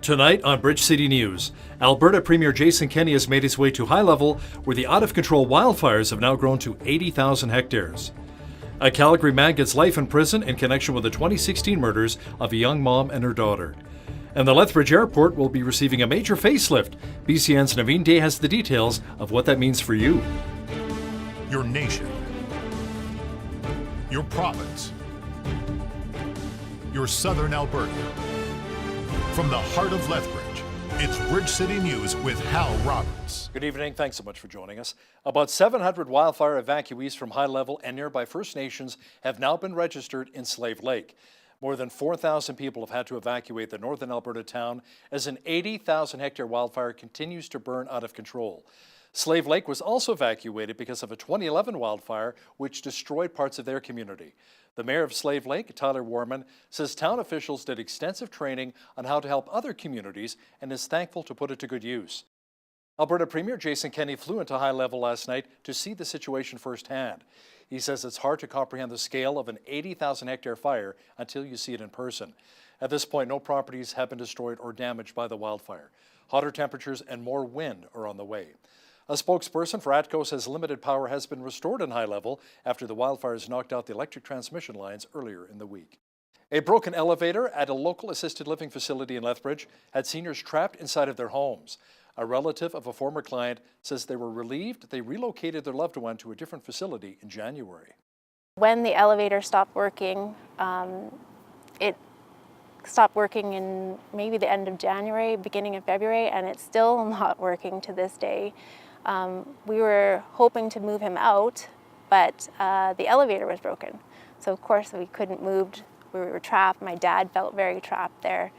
Tonight on Bridge City News, Alberta Premier Jason Kenney has made his way to high level where the out-of-control wildfires have now grown to 80,000 hectares. A Calgary man gets life in prison in connection with the 2016 murders of a young mom and her daughter. And the Lethbridge Airport will be receiving a major facelift. BCN's Naveen Day has the details of what that means for you. Your nation, your province, your southern Alberta. From the heart of Lethbridge, it's Bridge City News with Hal Roberts. Good evening. Thanks so much for joining us. About 700 wildfire evacuees from High Level and nearby First Nations have now been registered in Slave Lake. More than 4,000 people have had to evacuate the northern Alberta town as an 80,000 hectare wildfire continues to burn out of control. Slave Lake was also evacuated because of a 2011 wildfire which destroyed parts of their community. The mayor of Slave Lake, Tyler Warman, says town officials did extensive training on how to help other communities and is thankful to put it to good use. Alberta Premier Jason Kenney flew into High Level last night to see the situation firsthand. He says it's hard to comprehend the scale of an 80,000 hectare fire until you see it in person. At this point, no properties have been destroyed or damaged by the wildfire. Hotter temperatures and more wind are on the way. A spokesperson for ATCO says limited power has been restored in High Level after the wildfires knocked out the electric transmission lines earlier in the week. A broken elevator at a local assisted living facility in Lethbridge had seniors trapped inside of their homes. A relative of a former client says they were relieved they relocated their loved one to a different facility in January. When the elevator stopped working, it stopped working in maybe the end of January, beginning of February, and it's still not working to this day. We were hoping to move him out, but the elevator was broken. So of course we couldn't move. We were trapped. My dad felt very trapped there.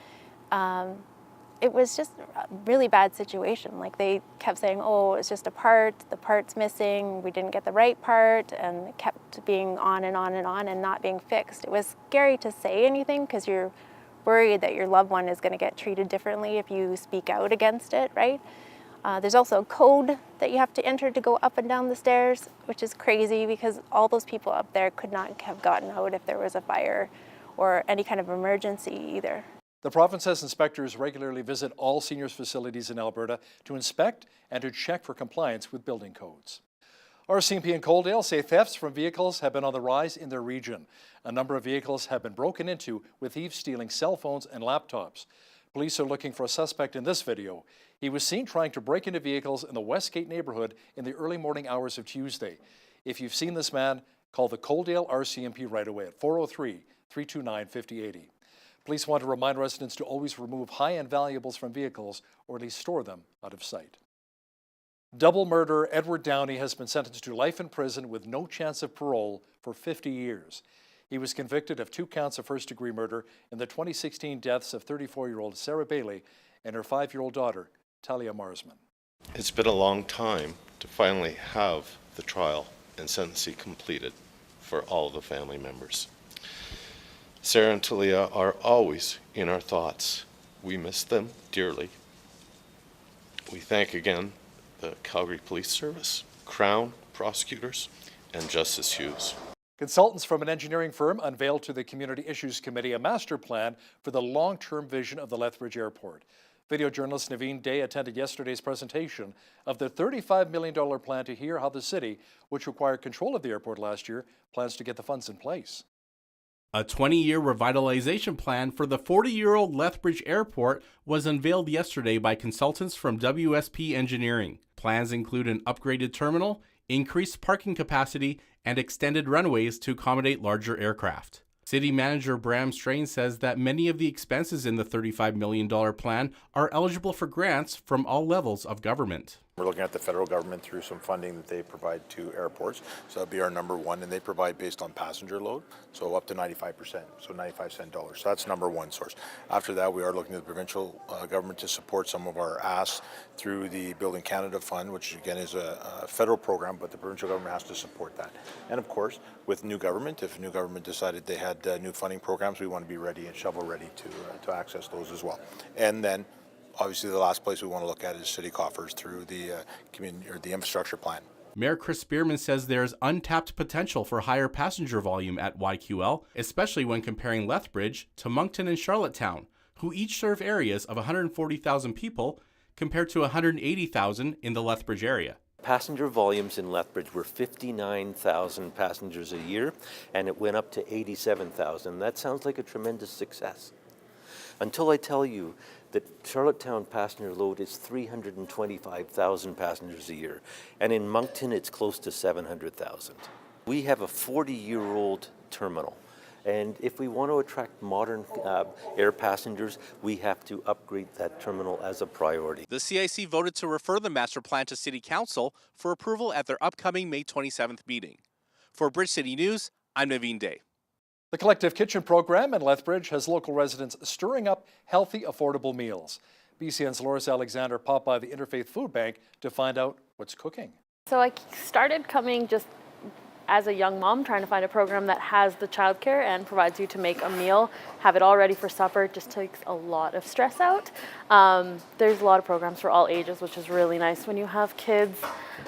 It was just a really bad situation. Like they kept saying, oh, it's just a part, the part's missing, we didn't get the right part, and it kept being on and on and on and not being fixed. It was scary to say anything because you're worried that your loved one is going to get treated differently if you speak out against it, right? There's also a code that you have to enter to go up and down the stairs, which is crazy because all those people up there could not have gotten out if there was a fire or any kind of emergency either. The province says inspectors regularly visit all seniors facilities in Alberta to inspect and to check for compliance with building codes. RCMP and Coaldale say thefts from vehicles have been on the rise in their region. A number of vehicles have been broken into, with thieves stealing cell phones and laptops. Police are looking for a suspect in this video. He was seen trying to break into vehicles in the Westgate neighborhood in the early morning hours of Tuesday. If you've seen this man, call the Coaldale RCMP right away at 403-329-5080. Police want to remind residents to always remove high-end valuables from vehicles or at least store them out of sight. Double murderer Edward Downey has been sentenced to life in prison with no chance of parole for 50 years. He was convicted of 2 counts of first-degree murder in the 2016 deaths of 34-year-old Sarah Bailey and her 5-year-old daughter, Talia Marsman. It's been a long time to finally have the trial and sentencing completed for all the family members. Sarah and Talia are always in our thoughts. We miss them dearly. We thank again the Calgary Police Service, Crown prosecutors, and Justice Hughes. Consultants from an engineering firm unveiled to the Community Issues Committee a master plan for the long-term vision of the Lethbridge Airport. Video journalist Naveen Day attended yesterday's presentation of the $35 million plan to hear how the city, which acquired control of the airport last year, plans to get the funds in place. A 20-year revitalization plan for the 40-year-old Lethbridge Airport was unveiled yesterday by consultants from WSP Engineering. Plans include an upgraded terminal, increased parking capacity, and extended runways to accommodate larger aircraft. City Manager Bram Strain says that many of the expenses in the $35 million plan are eligible for grants from all levels of government. We're looking at the federal government through some funding that they provide to airports. So that'd be our number one, and they provide based on passenger load, so up to 95%, so 95 cent dollars. So that's number one source. After that, we are looking at the provincial government to support some of our asks through the Building Canada Fund, which again is a federal program, but the provincial government has to support that. And of course, with new government, if new government decided they had new funding programs, we want to be ready and shovel ready to access those as well. And then obviously, the last place we want to look at is city coffers through the community or the infrastructure plan. Mayor Chris Spearman says there's untapped potential for higher passenger volume at YQL, especially when comparing Lethbridge to Moncton and Charlottetown, who each serve areas of 140,000 people compared to 180,000 in the Lethbridge area. Passenger volumes in Lethbridge were 59,000 passengers a year, and it went up to 87,000. That sounds like a tremendous success. Until I tell you that Charlottetown passenger load is 325,000 passengers a year, and in Moncton it's close to 700,000. We have a 40-year-old terminal. And if we want to attract modern air passengers, we have to upgrade that terminal as a priority. The CIC voted to refer the master plan to City Council for approval at their upcoming May 27th meeting. For Bridge City News, I'm Naveen Day. The Collective Kitchen program in Lethbridge has local residents stirring up healthy, affordable meals. BCN's Loris Alexander popped by the Interfaith Food Bank to find out what's cooking. So I started coming just as a young mom, trying to find a program that has the childcare and provides you to make a meal, have it all ready for supper. It just takes a lot of stress out. There's a lot of programs for all ages, which is really nice when you have kids.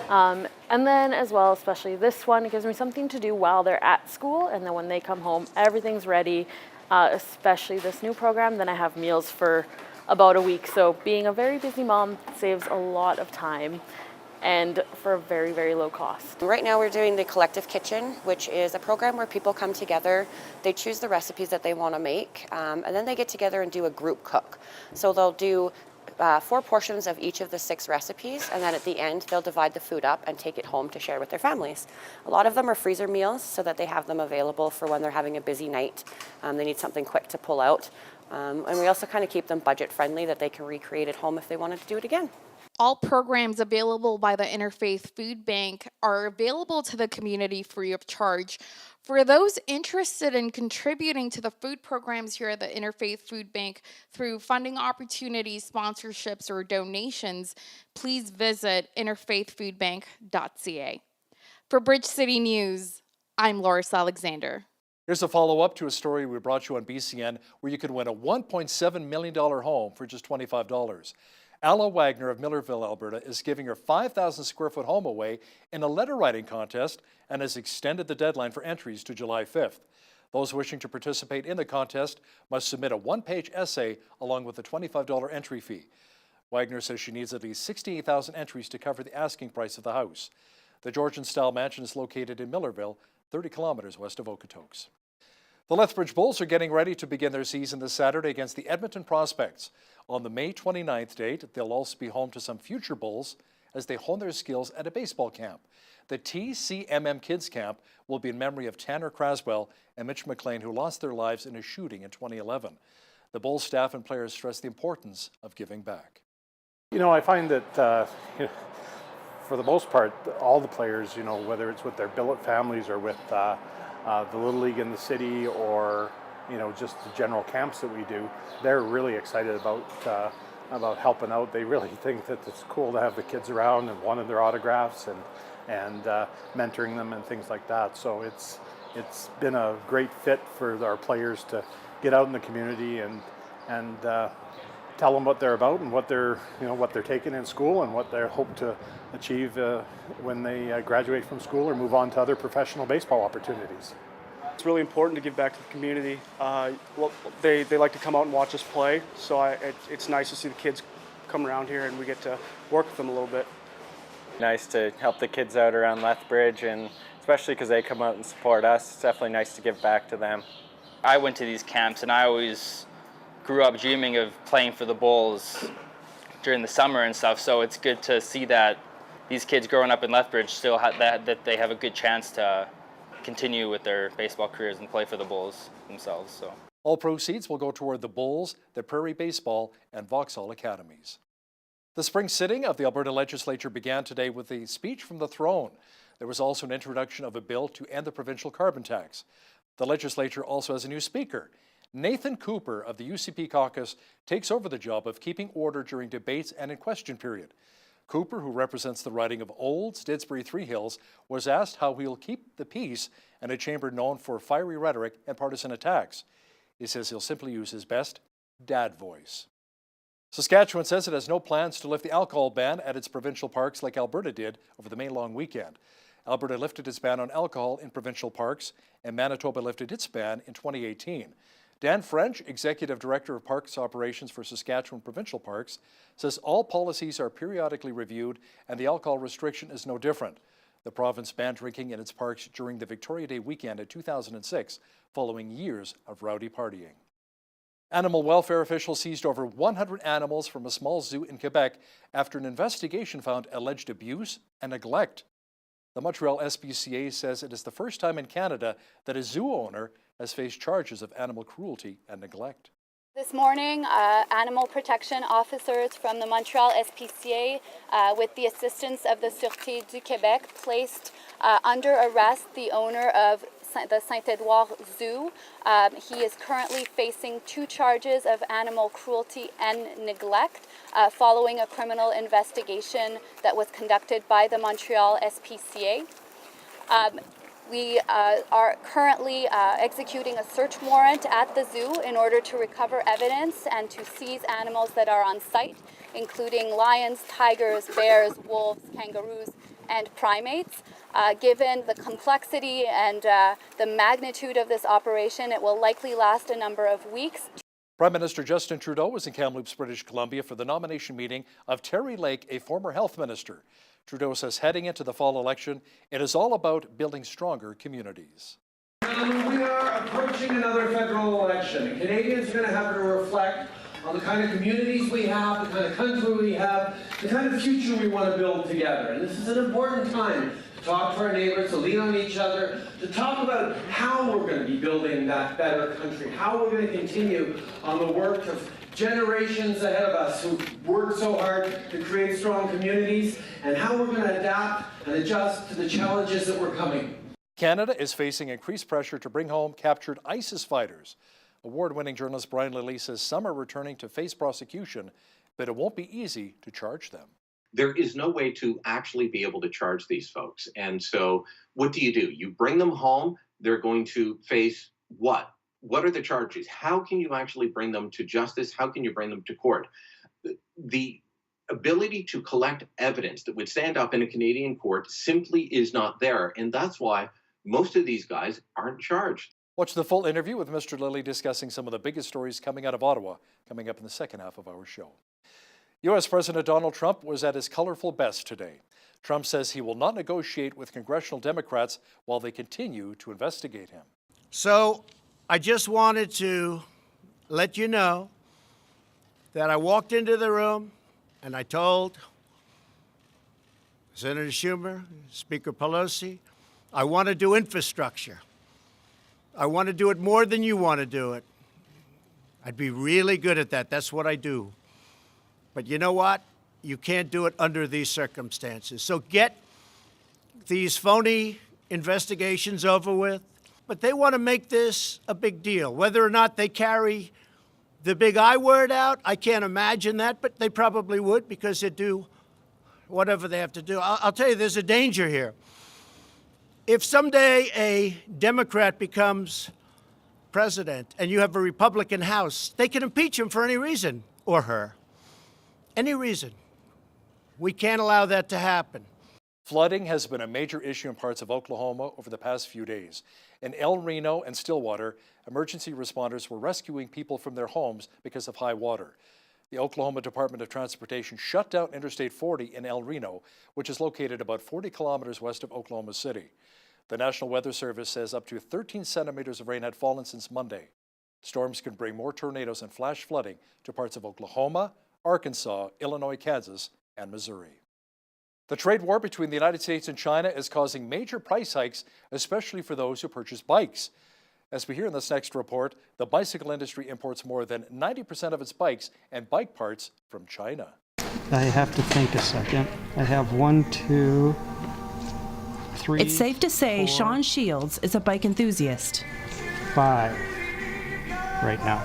And then as well, especially this one, it gives me something to do while they're at school, and then when they come home, everything's ready, especially this new program. Then I have meals for about a week. So being a very busy mom saves a lot of time, and for a very, very low cost. Right now we're doing the Collective Kitchen, which is a program where people come together, they choose the recipes that they want to make, and then they get together and do a group cook. So they'll do 4 portions of each of the 6 recipes, and then at the end they'll divide the food up and take it home to share with their families. A lot of them are freezer meals so that they have them available for when they're having a busy night. They need something quick to pull out. And we also kind of keep them budget friendly, that they can recreate at home if they wanted to do it again. All programs available by the Interfaith Food Bank are available to the community free of charge. For those interested in contributing to the food programs here at the Interfaith Food Bank through funding opportunities, sponsorships, or donations, please visit interfaithfoodbank.ca. For Bridge City News, I'm Loris Alexander. Here's a follow-up to a story we brought you on BCN where you could win a $1.7 million home for just $25. Alla Wagner of Millerville, Alberta, is giving her 5,000 square foot home away in a letter writing contest and has extended the deadline for entries to July 5th. Those wishing to participate in the contest must submit a 1-page essay along with a $25 entry fee. Wagner says she needs at least 68,000 entries to cover the asking price of the house. The Georgian-style mansion is located in Millerville, 30 kilometers west of Okotoks. The Lethbridge Bulls are getting ready to begin their season this Saturday against the Edmonton Prospects. On the May 29th date, they'll also be home to some future Bulls as they hone their skills at a baseball camp. The TCMM Kids Camp will be in memory of Tanner Craswell and Mitch McLean, who lost their lives in a shooting in 2011. The Bulls staff and players stress the importance of giving back. You know, I find that for the most part, all the players, you know, whether it's with their billet families or with the Little League in the city, or you know, just the general camps that we do, they're really excited about helping out. They really think that it's cool to have the kids around and wanted their autographs and mentoring them and things like that. So it's been a great fit for our players to get out in the community and tell them what they're about and what they're taking in school and what they hope to achieve when they graduate from school or move on to other professional baseball opportunities. It's really important to give back to the community. They like to come out and watch us play, so it's nice to see the kids come around here and we get to work with them a little bit. Nice to help the kids out around Lethbridge, and especially because they come out and support us. It's definitely nice to give back to them. I went to these camps and I always grew up dreaming of playing for the Bulls during the summer and stuff, so it's good to see that these kids growing up in Lethbridge still have that they have a good chance to continue with their baseball careers and play for the Bulls themselves. So all proceeds will go toward the Bulls, the Prairie Baseball, and Vauxhall Academies. The spring sitting of the Alberta Legislature began today with a speech from the throne. There was also an introduction of a bill to end the provincial carbon tax. The legislature also has a new speaker. Nathan Cooper of the UCP caucus takes over the job of keeping order during debates and in question period. Cooper, who represents the riding of Olds, Didsbury, Three Hills, was asked how he will keep the peace in a chamber known for fiery rhetoric and partisan attacks. He says he'll simply use his best dad voice. Saskatchewan says it has no plans to lift the alcohol ban at its provincial parks like Alberta did over the May long weekend. Alberta lifted its ban on alcohol in provincial parks, and Manitoba lifted its ban in 2018. Dan French, Executive Director of Parks Operations for Saskatchewan Provincial Parks, says all policies are periodically reviewed and the alcohol restriction is no different. The province banned drinking in its parks during the Victoria Day weekend in 2006, following years of rowdy partying. Animal welfare officials seized over 100 animals from a small zoo in Quebec after an investigation found alleged abuse and neglect. The Montreal SPCA says it is the first time in Canada that a zoo owner has faced charges of animal cruelty and neglect. This morning, animal protection officers from the Montreal SPCA, with the assistance of the Sûreté du Québec, placed under arrest the owner of the Saint-Édouard Zoo. He is currently facing 2 charges of animal cruelty and neglect following a criminal investigation that was conducted by the Montreal SPCA. We are currently executing a search warrant at the zoo in order to recover evidence and to seize animals that are on site, including lions, tigers, bears, wolves, kangaroos, and primates. Given the complexity and the magnitude of this operation, it will likely last a number of weeks. Prime Minister Justin Trudeau was in Kamloops, British Columbia for the nomination meeting of Terry Lake, a former health minister. Trudeau says heading into the fall election, it is all about building stronger communities. We are approaching another federal election. Canadians are going to have to reflect on the kind of communities we have, the kind of country we have, the kind of future we want to build together. And this is an important time to talk to our neighbors, to lean on each other, to talk about how we're going to be building that better country, how we're going to continue on the work of generations ahead of us who worked so hard to create strong communities, and how we're going to adapt and adjust to the challenges that were coming. Canada is facing increased pressure to bring home captured ISIS fighters. Award-winning journalist Brian Lilly says some are returning to face prosecution, but it won't be easy to charge them. There is no way to actually be able to charge these folks. And so what do? You bring them home, they're going to face what? What are the charges? How can you actually bring them to justice? How can you bring them to court? The ability to collect evidence that would stand up in a Canadian court simply is not there. And that's why most of these guys aren't charged. Watch the full interview with Mr. Lilly discussing some of the biggest stories coming out of Ottawa, coming up in the second half of our show. U.S. President Donald Trump was at his colorful best today. Trump says he will not negotiate with congressional Democrats while they continue to investigate him. So I just wanted to let you know that I walked into the room and I told Senator Schumer, Speaker Pelosi, I want to do infrastructure. I want to do it more than you want to do it. I'd be really good at that. That's what I do. But you know what? You can't do it under these circumstances. So get these phony investigations over with. But they want to make this a big deal. Whether or not they carry the big I word out, I can't imagine that, but they probably would because they do whatever they have to do. I'll tell you, there's a danger here. If someday a Democrat becomes president and you have a Republican House, they can impeach him for any reason, or her. Any reason. We can't allow that to happen. Flooding has been a major issue in parts of Oklahoma over the past few days. In El Reno and Stillwater, emergency responders were rescuing people from their homes because of high water. The Oklahoma Department of Transportation shut down Interstate 40 in El Reno, which is located about 40 kilometers west of Oklahoma City. The National Weather Service says up to 13 centimeters of rain had fallen since Monday. Storms can bring more tornadoes and flash flooding to parts of Oklahoma, Arkansas, Illinois, Kansas, and Missouri. The trade war between the United States and China is causing major price hikes, especially for those who purchase bikes. As we hear in this next report, the bicycle industry imports more than 90% of its bikes and bike parts from China. I have to think a second. I have 1, 2, 3. It's safe to say 4, Sean Shields is a bike enthusiast. 5 right now.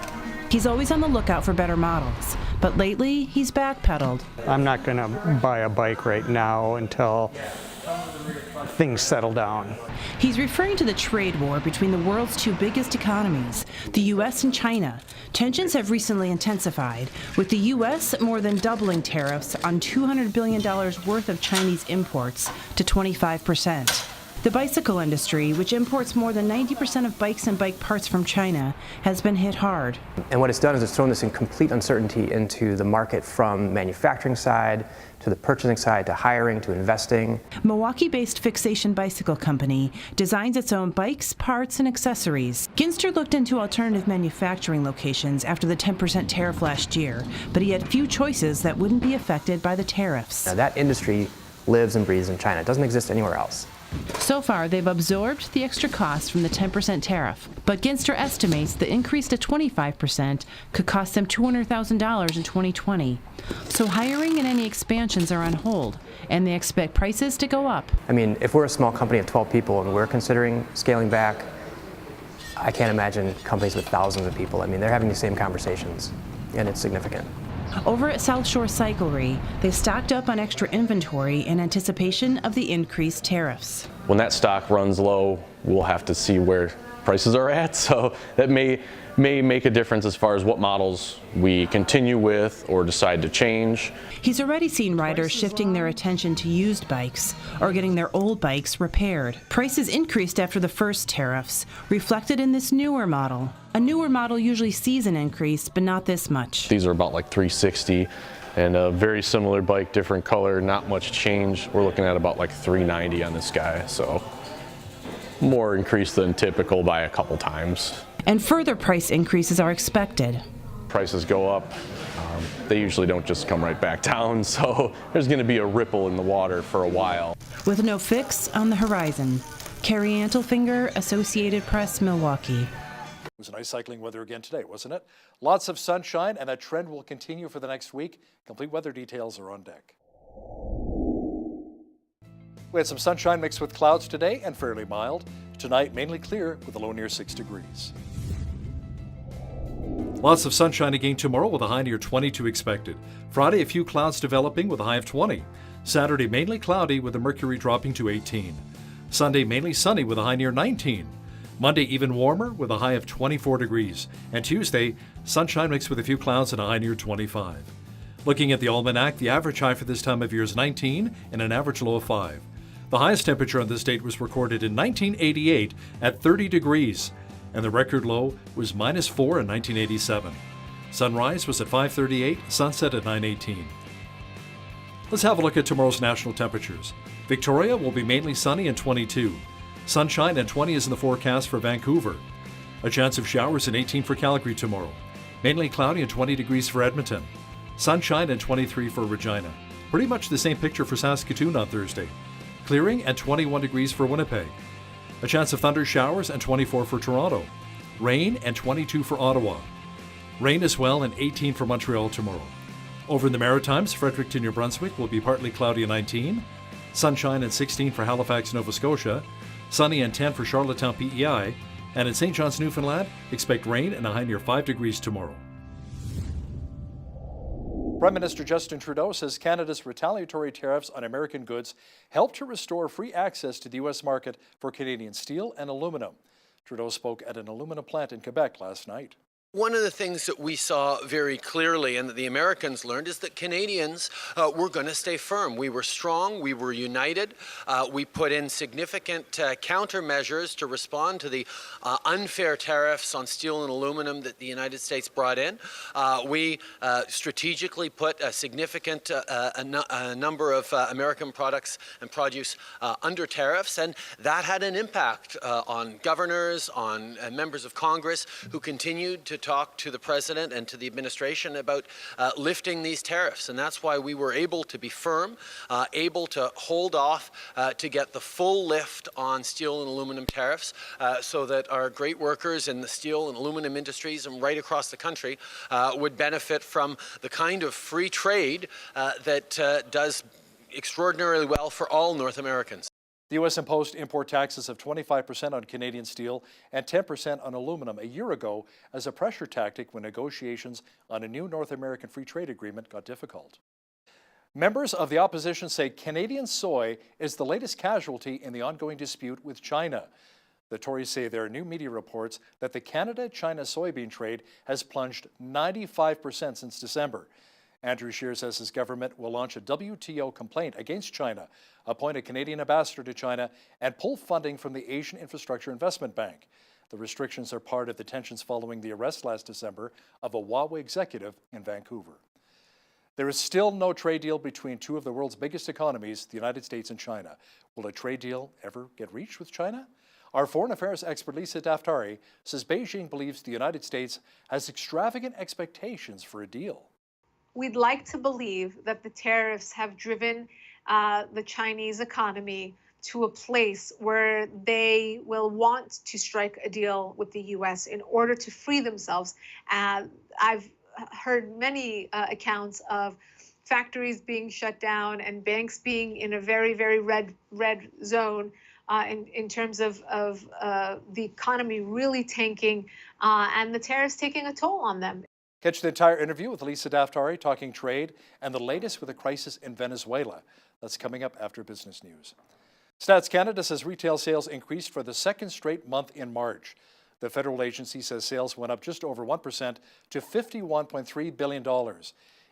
He's always on the lookout for better models, but lately he's backpedaled. I'm not going to buy a bike right now until things settle down. He's referring to the trade war between the world's two biggest economies, the U.S. and China. Tensions have recently intensified, with the U.S. more than doubling tariffs on $200 billion worth of Chinese imports to 25%. The bicycle industry, which imports more than 90% of bikes and bike parts from China, has been hit hard. And what it's done is it's thrown this in complete uncertainty into the market, from manufacturing side to the purchasing side to hiring to investing. Milwaukee-based Fixation Bicycle Company designs its own bikes, parts, and accessories. Ginster looked into alternative manufacturing locations after the 10% tariff last year, but he had few choices that wouldn't be affected by the tariffs. Now, that industry lives and breathes in China. It doesn't exist anywhere else. So far, they've absorbed the extra costs from the 10% tariff, but Ginster estimates the increase to 25% could cost them $200,000 in 2020. So hiring and any expansions are on hold, and they expect prices to go up. I mean, if we're a small company of 12 people and we're considering scaling back, I can't imagine companies with thousands of people. I mean, they're having the same conversations, and it's significant. Over at South Shore Cyclery, they stocked up on extra inventory in anticipation of the increased tariffs. When that stock runs low, we'll have to see where prices are at, so that may make a difference as far as what models we continue with or decide to change. He's already seen riders shifting their attention to used bikes or getting their old bikes repaired. Prices increased after the first tariffs, reflected in this newer model. A newer model usually sees an increase, but not this much. These are about like $360, and a very similar bike, different color, not much change. We're looking at about like $390 on this guy, so more increase than typical by a couple times. And further price increases are expected. Prices go up, they usually don't just come right back down, so there's going to be a ripple in the water for a while. With no fix on the horizon. Carrie Antelfinger, Associated Press, Milwaukee. It was nice cycling weather again today, wasn't it? Lots of sunshine, and that trend will continue for the next week. Complete weather details are on deck. We had some sunshine mixed with clouds today and fairly mild. Tonight, mainly clear with a low near 6 degrees. Lots of sunshine again tomorrow with a high near 22 expected. Friday, a few clouds developing with a high of 20. Saturday, mainly cloudy with the mercury dropping to 18. Sunday, mainly sunny with a high near 19. Monday, even warmer with a high of 24 degrees. And Tuesday, sunshine mixed with a few clouds and a high near 25. Looking at the almanac, the average high for this time of year is 19 and an average low of 5. The highest temperature on this date was recorded in 1988 at 30 degrees, and the record low was -4 in 1987. Sunrise was at 5:38, sunset at 9:18. Let's have a look at tomorrow's national temperatures. Victoria will be mainly sunny and 22. Sunshine and 20 is in the forecast for Vancouver. A chance of showers and 18 for Calgary tomorrow. Mainly cloudy and 20 degrees for Edmonton. Sunshine and 23 for Regina. Pretty much the same picture for Saskatoon on Thursday. Clearing and 21 degrees for Winnipeg. A chance of thunder showers and 24 for Toronto. Rain and 22 for Ottawa. Rain as well and 18 for Montreal tomorrow. Over in the Maritimes, Fredericton, New Brunswick will be partly cloudy and 19. Sunshine and 16 for Halifax, Nova Scotia. Sunny and 10 for Charlottetown, PEI. And in St. John's, Newfoundland, expect rain and a high near 5 degrees tomorrow. Prime Minister Justin Trudeau says Canada's retaliatory tariffs on American goods helped to restore free access to the U.S. market for Canadian steel and aluminum. Trudeau spoke at an aluminum plant in Quebec last night. One of the things that we saw very clearly and that the Americans learned is that Canadians were going to stay firm. We were strong, we were united, we put in significant countermeasures to respond to the unfair tariffs on steel and aluminum that the United States brought in. We strategically put a significant number of American products and produce under tariffs, and that had an impact on governors, on members of Congress who continued to talk to the president and to the administration about lifting these tariffs. And that's why we were able to be firm, able to hold off to get the full lift on steel and aluminum tariffs so that our great workers in the steel and aluminum industries and right across the country would benefit from the kind of free trade that does extraordinarily well for all North Americans. The U.S. imposed import taxes of 25% on Canadian steel and 10% on aluminum a year ago as a pressure tactic when negotiations on a new North American free trade agreement got difficult. Members of the opposition say Canadian soy is the latest casualty in the ongoing dispute with China. The Tories say there are new media reports that the Canada-China soybean trade has plunged 95% since December. Andrew Scheer says his government will launch a WTO complaint against China, appoint a Canadian ambassador to China, and pull funding from the Asian Infrastructure Investment Bank. The restrictions are part of the tensions following the arrest last December of a Huawei executive in Vancouver. There is still no trade deal between two of the world's biggest economies, the United States and China. Will a trade deal ever get reached with China? Our foreign affairs expert Lisa Daftari says Beijing believes the United States has extravagant expectations for a deal. We'd like to believe that the tariffs have driven the Chinese economy to a place where they will want to strike a deal with the U.S. in order to free themselves. I've heard many accounts of factories being shut down and banks being in a very, very red zone in terms of the economy really tanking and the tariffs taking a toll on them. Catch the entire interview with Lisa Daftari talking trade and the latest with the crisis in Venezuela. That's coming up after business news. Stats Canada says retail sales increased for the second straight month in March. The federal agency says sales went up just over 1% to $51.3 billion.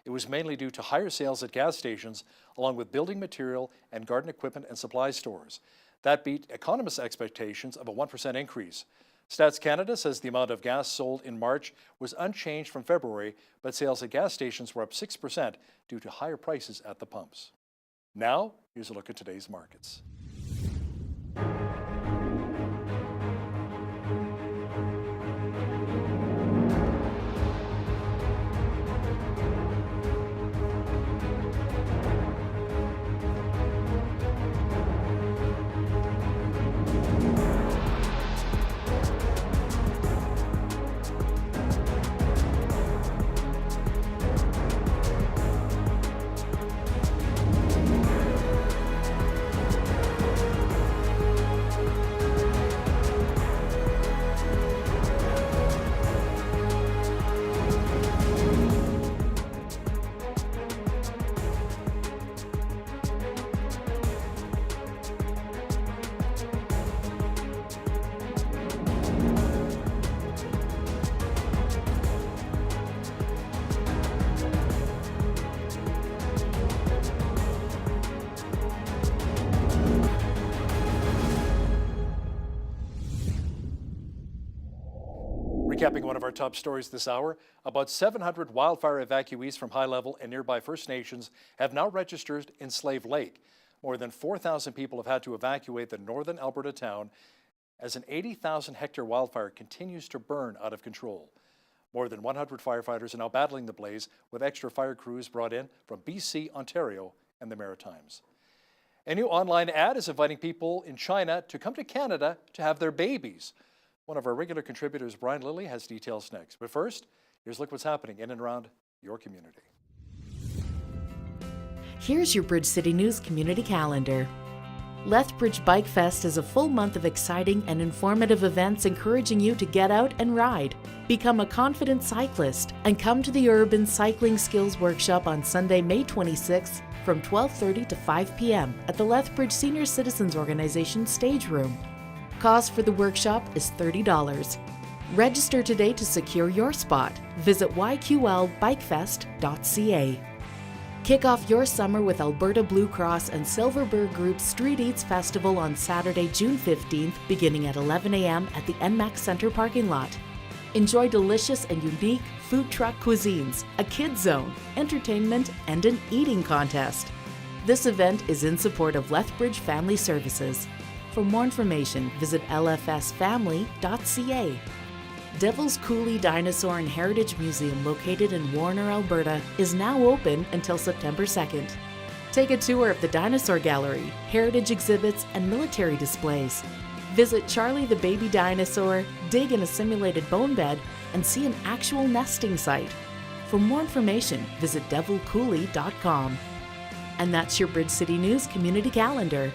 It was mainly due to higher sales at gas stations, along with building material and garden equipment and supply stores. That beat economists' expectations of a 1% increase. Stats Canada says the amount of gas sold in March was unchanged from February, but sales at gas stations were up 6% due to higher prices at the pumps. Now, here's a look at today's markets. Recapping one of our top stories this hour, about 700 wildfire evacuees from high-level and nearby First Nations have now registered in Slave Lake. More than 4,000 people have had to evacuate the northern Alberta town as an 80,000-hectare wildfire continues to burn out of control. More than 100 firefighters are now battling the blaze, with extra fire crews brought in from BC, Ontario, and the Maritimes. A new online ad is inviting people in China to come to Canada to have their babies. One of our regular contributors, Brian Lilly, has details next. But first, here's a look what's happening in and around your community. Here's your Bridge City News community calendar. Lethbridge Bike Fest is a full month of exciting and informative events encouraging you to get out and ride. Become a confident cyclist and come to the Urban Cycling Skills Workshop on Sunday, May 26th from 12:30 to 5 p.m. at the Lethbridge Senior Citizens Organization Stage Room. Cost for the workshop is $30. Register today to secure your spot. Visit yqlbikefest.ca. Kick off your summer with Alberta Blue Cross and Silverberg Group's Street Eats Festival on Saturday, June 15th, beginning at 11 a.m. at the NMAX Center parking lot. Enjoy delicious and unique food truck cuisines, a kids zone, entertainment, and an eating contest. This event is in support of Lethbridge Family Services. For more information, visit lfsfamily.ca. Devil's Coulee Dinosaur and Heritage Museum, located in Warner, Alberta, is now open until September 2nd. Take a tour of the Dinosaur Gallery, heritage exhibits, and military displays. Visit Charlie the Baby Dinosaur, dig in a simulated bone bed, and see an actual nesting site. For more information, visit devilcoulee.com. And that's your Bridge City News community calendar.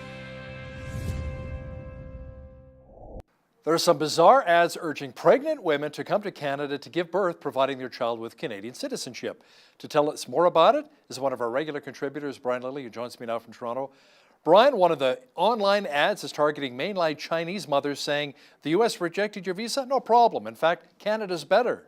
There are some bizarre ads urging pregnant women to come to Canada to give birth, providing their child with Canadian citizenship. To tell us more about it is one of our regular contributors, Brian Lilly, who joins me now from Toronto. Brian, one of the online ads is targeting mainline Chinese mothers, saying, the U.S. rejected your visa? No problem. In fact, Canada's better.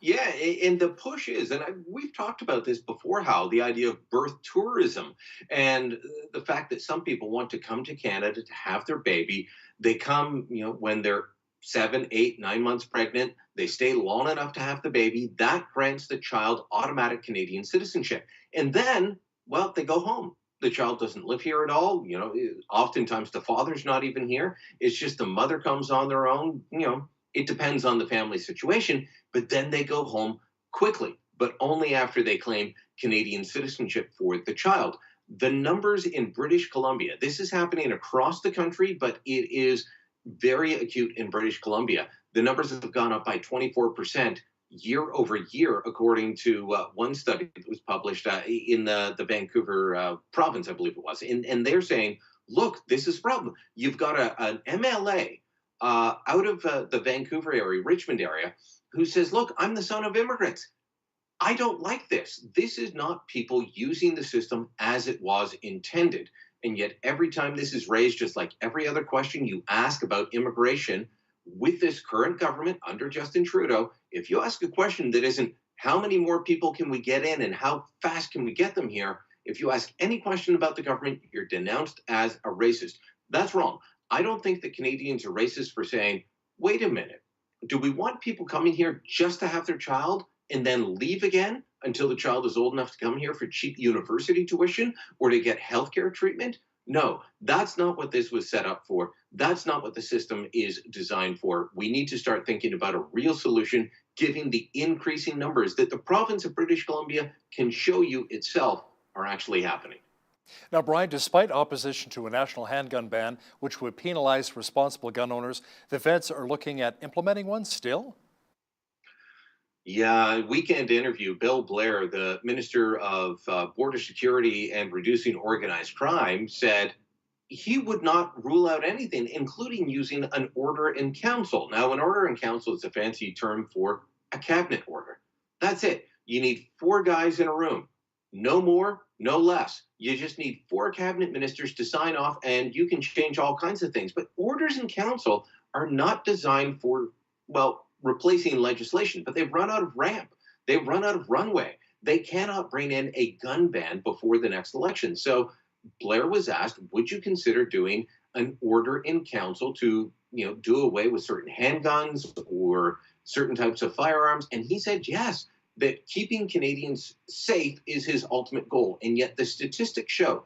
Yeah, and the push is, and we've talked about this before, how the idea of birth tourism and the fact that some people want to come to Canada to have their baby. They come, when they're 7, 8, 9 months pregnant. They stay long enough to have the baby. That grants the child automatic Canadian citizenship. And then, well, they go home. The child doesn't live here at all. Oftentimes the father's not even here. It's just the mother comes on their own. It depends on the family situation, but then they go home quickly, but only after they claim Canadian citizenship for the child. The numbers in British Columbia, this is happening across the country, but it is very acute in British Columbia. The numbers have gone up by 24% year over year, according to one study that was published in the Vancouver province, I believe it was. And they're saying, look, this is a problem. You've got an MLA out of the Vancouver area, Richmond area, who says, look, I'm the son of immigrants. I don't like this. This is not people using the system as it was intended. And yet every time this is raised, just like every other question you ask about immigration with this current government under Justin Trudeau, if you ask a question that isn't how many more people can we get in and how fast can we get them here, if you ask any question about the government, you're denounced as a racist. That's wrong. I don't think that Canadians are racist for saying, wait a minute, do we want people coming here just to have their child and then leave again until the child is old enough to come here for cheap university tuition or to get healthcare treatment? No, that's not what this was set up for. That's not what the system is designed for. We need to start thinking about a real solution, given the increasing numbers that the province of British Columbia can show you itself are actually happening. Now, Brian, despite opposition to a national handgun ban, which would penalize responsible gun owners, the feds are looking at implementing one still? Yeah, weekend interview, Bill Blair, the Minister of Border Security and Reducing Organized Crime, said he would not rule out anything, including using an order in council. Now, an order in council is a fancy term for a cabinet order. That's it. You need 4 guys in a room. No more, no less. You just need 4 cabinet ministers to sign off, and you can change all kinds of things. But orders in council are not designed for, well, replacing legislation, but they've run out of ramp. They've run out of runway. They cannot bring in a gun ban before the next election. So Blair was asked, would you consider doing an order in council to, do away with certain handguns or certain types of firearms? And he said yes, that keeping Canadians safe is his ultimate goal. And yet the statistics show,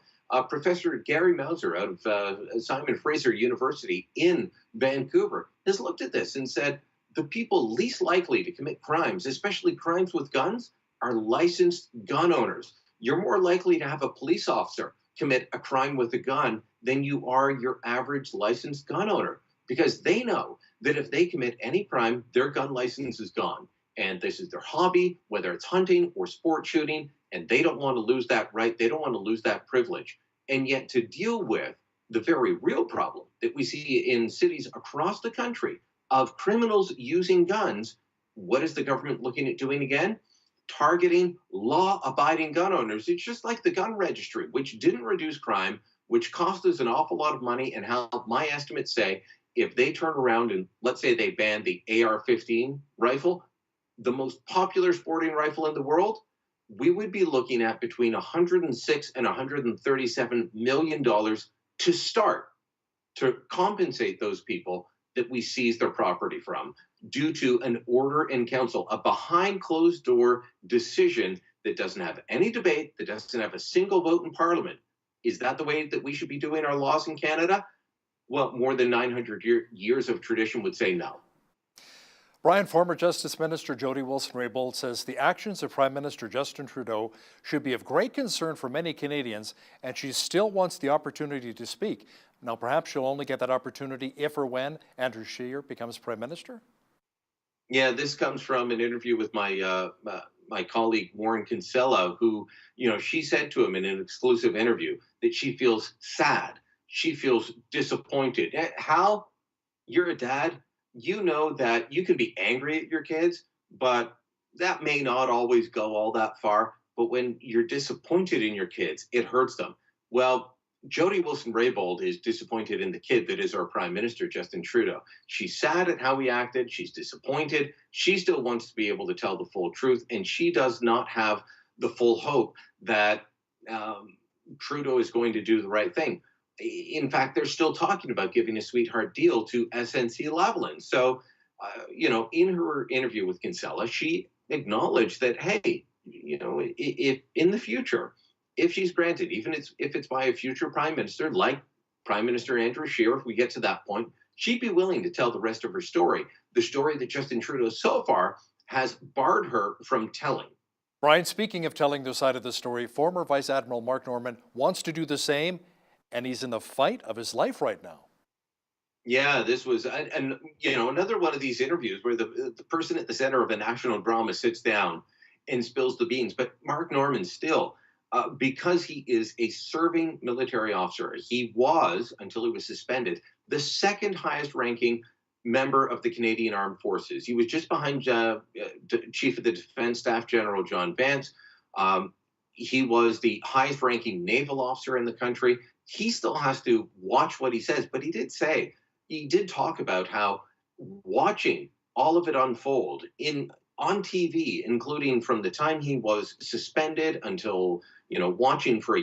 Professor Gary Mauser out of Simon Fraser University in Vancouver has looked at this and said, the people least likely to commit crimes, especially crimes with guns, are licensed gun owners. You're more likely to have a police officer commit a crime with a gun than you are your average licensed gun owner, because they know that if they commit any crime, their gun license is gone. And this is their hobby, whether it's hunting or sport shooting, and they don't want to lose that right. They don't want to lose that privilege. And yet to deal with the very real problem that we see in cities across the country of criminals using guns, what is the government looking at doing again? Targeting law-abiding gun owners. It's just like the gun registry, which didn't reduce crime, which cost us an awful lot of money, and how my estimates say, if they turn around and let's say they ban the AR-15 rifle, the most popular sporting rifle in the world, we would be looking at between $106 and $137 million to start to compensate those people that we seize their property from due to an order in council, a behind closed door decision that doesn't have any debate, that doesn't have a single vote in Parliament. Is that the way that we should be doing our laws in Canada? Well, more than 900 years of tradition would say no. Brian, former Justice Minister Jody Wilson-Raybould says the actions of Prime Minister Justin Trudeau should be of great concern for many Canadians, and she still wants the opportunity to speak. Now, perhaps she'll only get that opportunity if or when Andrew Scheer becomes Prime Minister? Yeah, this comes from an interview with my my colleague Warren Kinsella, who, she said to him in an exclusive interview that she feels sad. She feels disappointed. Hal, you're a dad. You know that you can be angry at your kids, but that may not always go all that far. But when you're disappointed in your kids, it hurts them. Well, Jody Wilson-Raybould is disappointed in the kid that is our Prime Minister, Justin Trudeau. She's sad at how he acted. She's disappointed. She still wants to be able to tell the full truth, and she does not have the full hope that Trudeau is going to do the right thing. In fact, they're still talking about giving a sweetheart deal to SNC-Lavalin. So, in her interview with Kinsella, she acknowledged that, hey, if in the future, if she's granted, even if it's by a future prime minister, like Prime Minister Andrew Scheer, if we get to that point, she'd be willing to tell the rest of her story, the story that Justin Trudeau so far has barred her from telling. Brian, speaking of telling their side of the story, former Vice Admiral Mark Norman wants to do the same, and he's in the fight of his life right now. Yeah, this was, another one of these interviews where the person at the center of a national drama sits down and spills the beans. But Mark Norman still, because he is a serving military officer, he was, until he was suspended, the second highest ranking member of the Canadian Armed Forces. He was just behind Chief of the Defense Staff General John Vance. He was the highest ranking naval officer in the country. He still has to watch what he says, but he did talk about how watching all of it unfold on TV, including from the time he was suspended until, watching for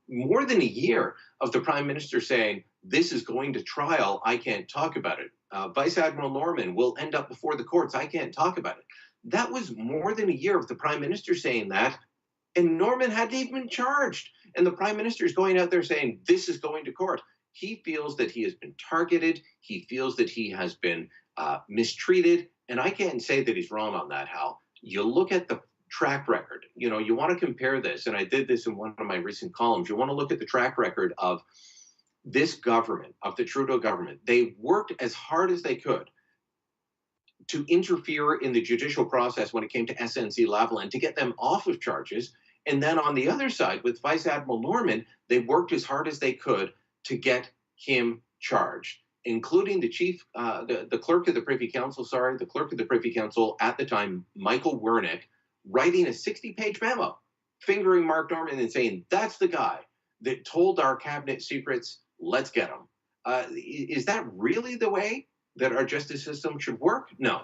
more than a year of the Prime Minister saying, this is going to trial, I can't talk about it. Vice Admiral Norman will end up before the courts, I can't talk about it. That was more than a year of the Prime Minister saying that, and Norman hadn't even been charged. And the Prime Minister is going out there saying, this is going to court. He feels that he has been targeted. He feels that he has been mistreated. And I can't say that he's wrong on that, Hal. You look at the track record. You want to compare this, and I did this in one of my recent columns. You want to look at the track record of this government, of the Trudeau government. They worked as hard as they could to interfere in the judicial process when it came to SNC-Lavalin to get them off of charges. And then on the other side, with Vice Admiral Norman, they worked as hard as they could to get him charged, including the clerk of the Privy Council, at the time, Michael Wernick, writing a 60-page memo, fingering Mark Norman and saying, that's the guy that told our cabinet secrets, let's get him. Is that really the way that our justice system should work? No.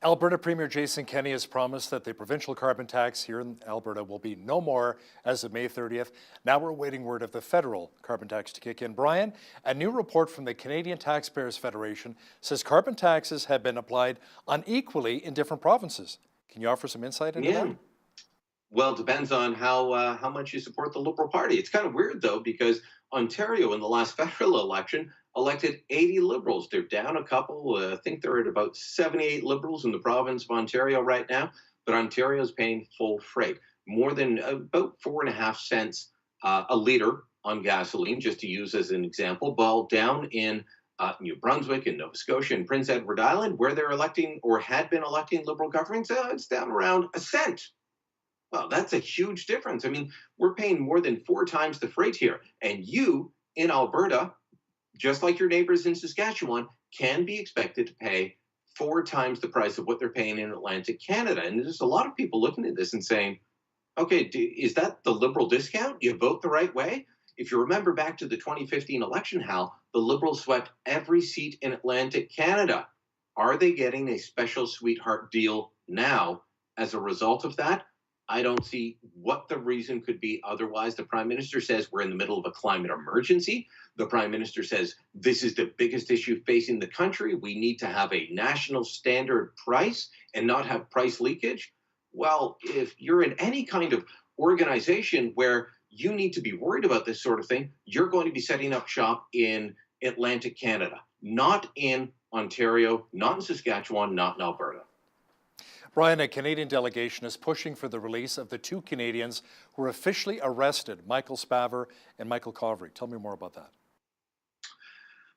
Alberta Premier Jason Kenney has promised that the provincial carbon tax here in Alberta will be no more as of May 30th. Now we're awaiting word of the federal carbon tax to kick in. Brian, a new report from the Canadian Taxpayers Federation says carbon taxes have been applied unequally in different provinces. Can you offer some insight into that? Well, it depends on how much you support the Liberal Party. It's kind of weird, though, because Ontario in the last federal election elected 80 Liberals. They're down a couple. I think they're at about 78 Liberals in the province of Ontario right now. But Ontario is paying full freight, more than about 4.5 cents a litre on gasoline, just to use as an example. While down in New Brunswick and Nova Scotia and Prince Edward Island, where they're electing or had been electing Liberal governments, it's down around a cent. Well, that's a huge difference. I mean, we're paying more than 4 times the freight here. And you, in Alberta, just like your neighbors in Saskatchewan, can be expected to pay 4 times the price of what they're paying in Atlantic Canada. And there's a lot of people looking at this and saying, okay, is that the Liberal discount? You vote the right way? If you remember back to the 2015 election, Hal, the Liberals swept every seat in Atlantic Canada. Are they getting a special sweetheart deal now as a result of that? I don't see what the reason could be otherwise. The Prime Minister says we're in the middle of a climate emergency. The Prime Minister says this is the biggest issue facing the country. We need to have a national standard price and not have price leakage. Well, if you're in any kind of organization where you need to be worried about this sort of thing, you're going to be setting up shop in Atlantic Canada, not in Ontario, not in Saskatchewan, not in Alberta. Brian, a Canadian delegation is pushing for the release of the 2 Canadians who were officially arrested, Michael Spavor and Michael Covery. Tell me more about that.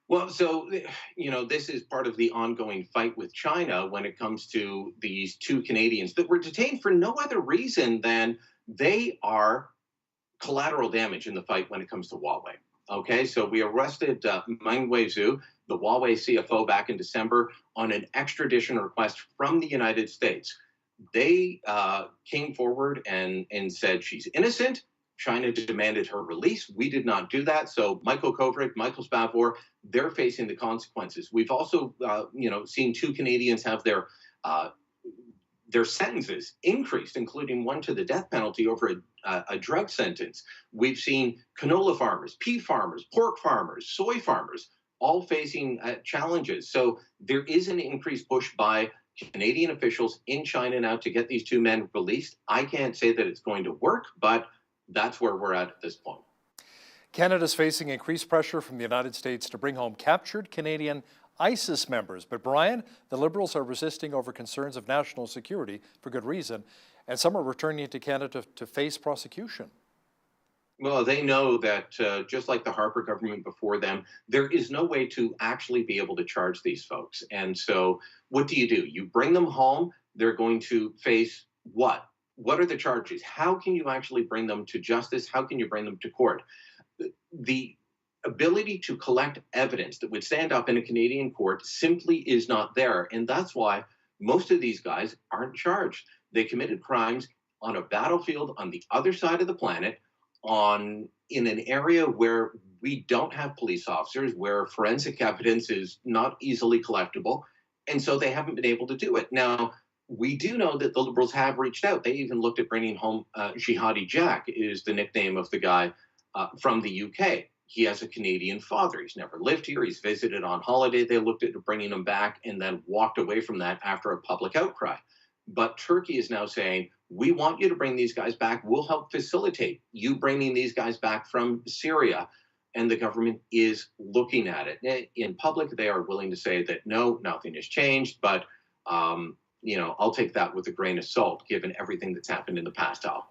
Well, so, this is part of the ongoing fight with China when it comes to these 2 Canadians that were detained for no other reason than they are collateral damage in the fight when it comes to Huawei. Okay, so we arrested Meng Weizhu, the Huawei CFO, back in December on an extradition request from the United States. They came forward and said she's innocent. China demanded her release. We did not do that. So Michael Kovrig, Michael Spavor, they're facing the consequences. We've also, seen 2 Canadians have their sentences increased, including one to the death penalty over a drug sentence. We've seen canola farmers, pea farmers, pork farmers, soy farmers, all facing challenges. So there is an increased push by Canadian officials in China now to get these 2 men released. I can't say that it's going to work, but that's where we're at this point. Canada's facing increased pressure from the United States to bring home captured Canadian ISIS members. But Brian, the Liberals are resisting over concerns of national security for good reason, and some are returning to Canada to face prosecution. Well, they know that just like the Harper government before them, there is no way to actually be able to charge these folks. And so what do? You bring them home, they're going to face what? What are the charges? How can you actually bring them to justice? How can you bring them to court? The ability to collect evidence that would stand up in a Canadian court simply is not there. And that's why most of these guys aren't charged. They committed crimes on a battlefield on the other side of the planet, in an area where we don't have police officers, where forensic evidence is not easily collectible. And so they haven't been able to do it. Now, we do know that the Liberals have reached out. They even looked at bringing home Jihadi Jack, is the nickname of the guy from the UK. He has a Canadian father. He's never lived here. He's visited on holiday. They looked at bringing him back and then walked away from that after a public outcry. But Turkey is now saying, we want you to bring these guys back. We'll help facilitate you bringing these guys back from Syria. And the government is looking at it. In public, they are willing to say that, no, nothing has changed. But, I'll take that with a grain of salt, given everything that's happened in the past, Al.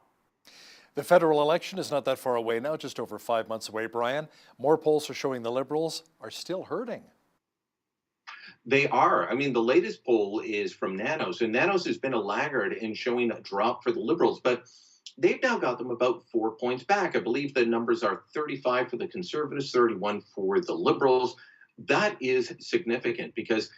The federal election is not that far away now, just over 5 months away, Brian. More polls are showing the Liberals are still hurting. They are. I mean, the latest poll is from Nanos, and Nanos has been a laggard in showing a drop for the Liberals, but they've now got them about 4 points back. I believe the numbers are 35 for the Conservatives, 31 for the Liberals. That is significant because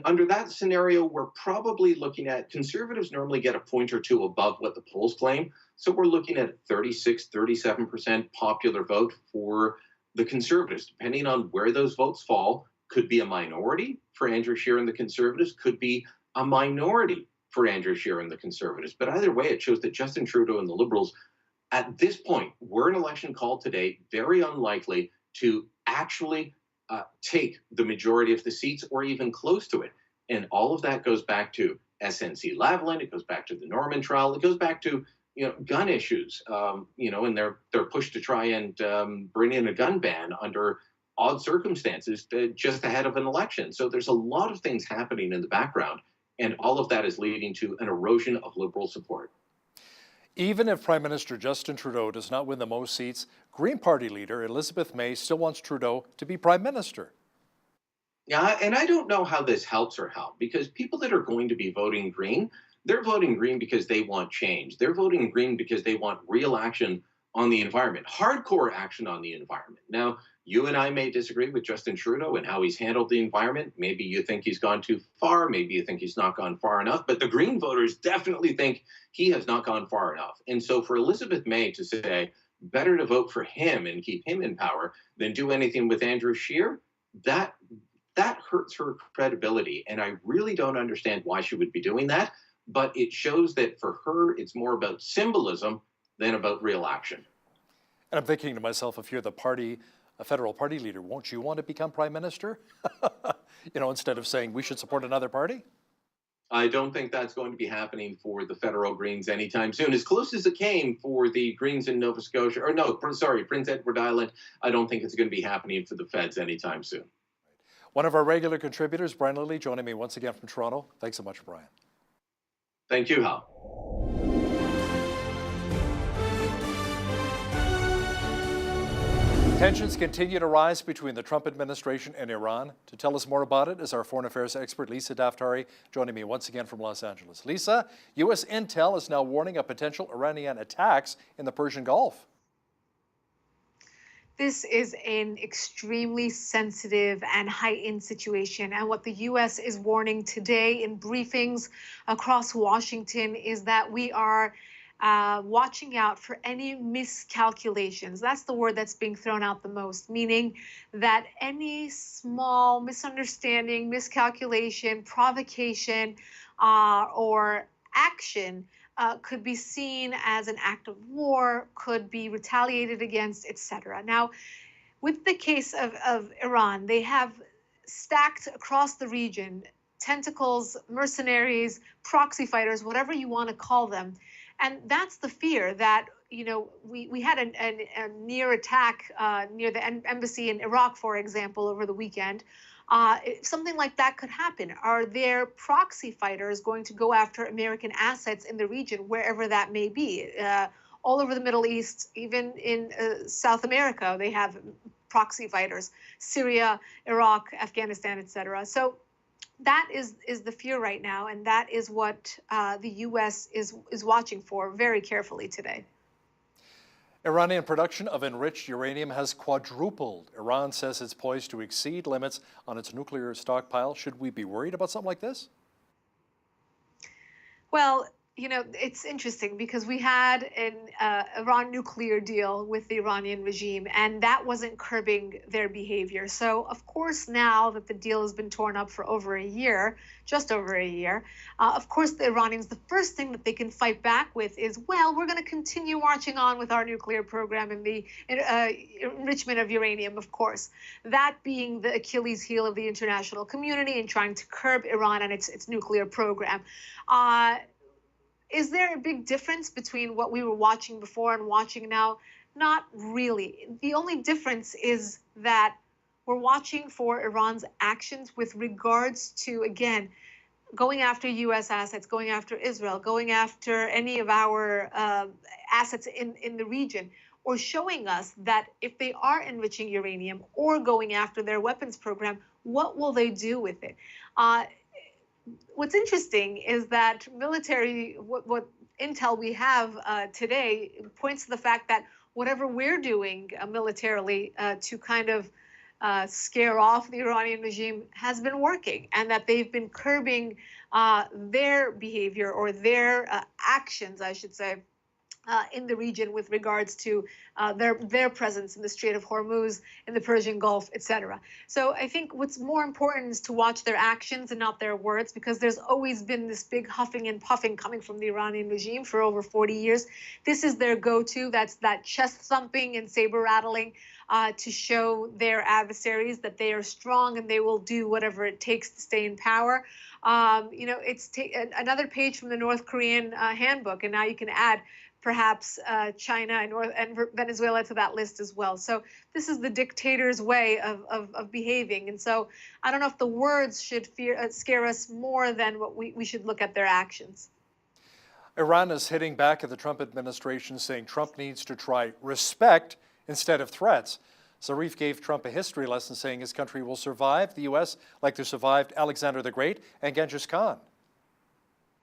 under that scenario, we're probably looking at Conservatives normally get a point or two above what the polls claim. So we're looking at 36, 37% popular vote for the Conservatives, depending on where those votes fall. Could be a minority for Andrew Scheer and the Conservatives, could be a minority for Andrew Scheer and the Conservatives. But either way, it shows that Justin Trudeau and the Liberals, at this point, were an election called today, very unlikely to actually take the majority of the seats or even close to it. And all of that goes back to SNC Lavalin. It goes back to the Norman trial. It goes back to gun issues. And their push to try and bring in a gun ban under odd circumstances just ahead of an election. So there's a lot of things happening in the background, and all of that is leading to an erosion of Liberal support. Even if Prime Minister Justin Trudeau does not win the most seats, Green Party leader Elizabeth May still wants Trudeau to be Prime Minister. Yeah, and I don't know how this helps or how, because people that are going to be voting Green, they're voting Green because they want change. They're voting Green because they want real action on the environment, hardcore action on the environment. Now, you and I may disagree with Justin Trudeau and how he's handled the environment. Maybe you think he's gone too far. Maybe you think he's not gone far enough. But the Green voters definitely think he has not gone far enough. And so for Elizabeth May to say, better to vote for him and keep him in power than do anything with Andrew Scheer, that hurts her credibility. And I really don't understand why she would be doing that. But it shows that for her, it's more about symbolism than about real action. And I'm thinking to myself, if you're a federal party leader, won't you want to become Prime Minister? Instead of saying we should support another party? I don't think that's going to be happening for the federal Greens anytime soon. As close as it came for the Greens in Nova Scotia, Prince Edward Island, I don't think it's going to be happening for the Feds anytime soon. One of our regular contributors, Brian Lilly, joining me once again from Toronto. Thanks so much, Brian. Thank you, Hal. Tensions continue to rise between the Trump administration and Iran. To tell us more about it is our foreign affairs expert, Lisa Daftari, joining me once again from Los Angeles. Lisa, U.S. intel is now warning of potential Iranian attacks in the Persian Gulf. This is an extremely sensitive and heightened situation. And what the U.S. is warning today in briefings across Washington is that we are watching out for any miscalculations. That's the word that's being thrown out the most, meaning that any small misunderstanding, miscalculation, provocation, or action could be seen as an act of war, could be retaliated against, etc. Now, with the case of Iran, they have stacked across the region tentacles, mercenaries, proxy fighters, whatever you want to call them. And that's the fear that, we had a near attack near the embassy in Iraq, for example, over the weekend. Something like that could happen. Are there proxy fighters going to go after American assets in the region, wherever that may be? All over the Middle East, even in South America, they have proxy fighters, Syria, Iraq, Afghanistan, etc. So that is the fear right now, and that is what the U.S. is watching for very carefully today. Iranian production of enriched uranium has quadrupled. Iran says it's poised to exceed limits on its nuclear stockpile. Should we be worried about something like this? Well, it's interesting because we had an Iran nuclear deal with the Iranian regime, and that wasn't curbing their behavior. So, of course, now that the deal has been torn up for over a year, just over a year, of course, the Iranians, the first thing that they can fight back with is, well, we're going to continue marching on with our nuclear program and the enrichment of uranium, of course. That being the Achilles heel of the international community in trying to curb Iran and its nuclear program. Is there a big difference between what we were watching before and watching now? Not really. The only difference is that we're watching for Iran's actions with regards to, again, going after U.S. assets, going after Israel, going after any of our assets in the region, or showing us that if they are enriching uranium or going after their weapons program, what will they do with it? What's interesting is that what intel we have today points to the fact that whatever we're doing militarily to kind of scare off the Iranian regime has been working, and that they've been curbing their behavior or their actions, I should say, in the region with regards to their presence in the Strait of Hormuz, in the Persian Gulf, etc. So I think what's more important is to watch their actions and not their words, because there's always been this big huffing and puffing coming from the Iranian regime for over 40 years. This is their go-to. That's that chest thumping and saber rattling to show their adversaries that they are strong and they will do whatever it takes to stay in power. It's another page from the North Korean handbook, and now you can add perhaps China and Venezuela to that list as well. So this is the dictator's way of behaving. And so I don't know if the words should scare us more than what we should look at their actions. Iran is hitting back at the Trump administration, saying Trump needs to try respect instead of threats. Zarif gave Trump a history lesson, saying his country will survive the U.S. like they survived Alexander the Great and Genghis Khan.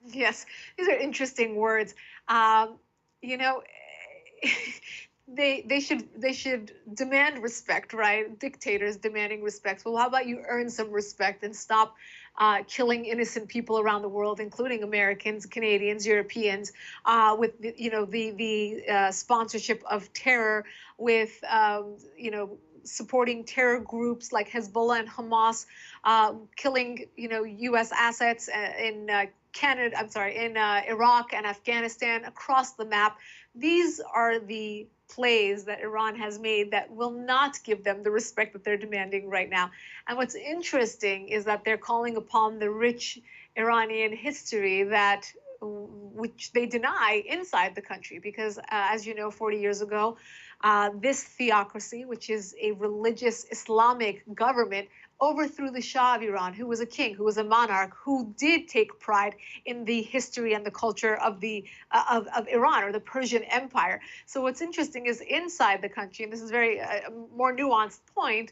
Yes, these are interesting words. They should demand respect, right? Dictators demanding respect. Well, how about you earn some respect and stop killing innocent people around the world, including Americans, Canadians, Europeans, with the sponsorship of terror, with supporting terror groups like Hezbollah and Hamas, killing U.S. assets in Iraq and Afghanistan, across the map. These are the plays that Iran has made that will not give them the respect that they're demanding right now. And what's interesting is that they're calling upon the rich Iranian history which they deny inside the country, because as you know, 40 years ago, this theocracy, which is a religious Islamic government, overthrew the Shah of Iran, who was a king, who was a monarch, who did take pride in the history and the culture of of Iran, or the Persian Empire. So what's interesting is inside the country, and this is very more nuanced point,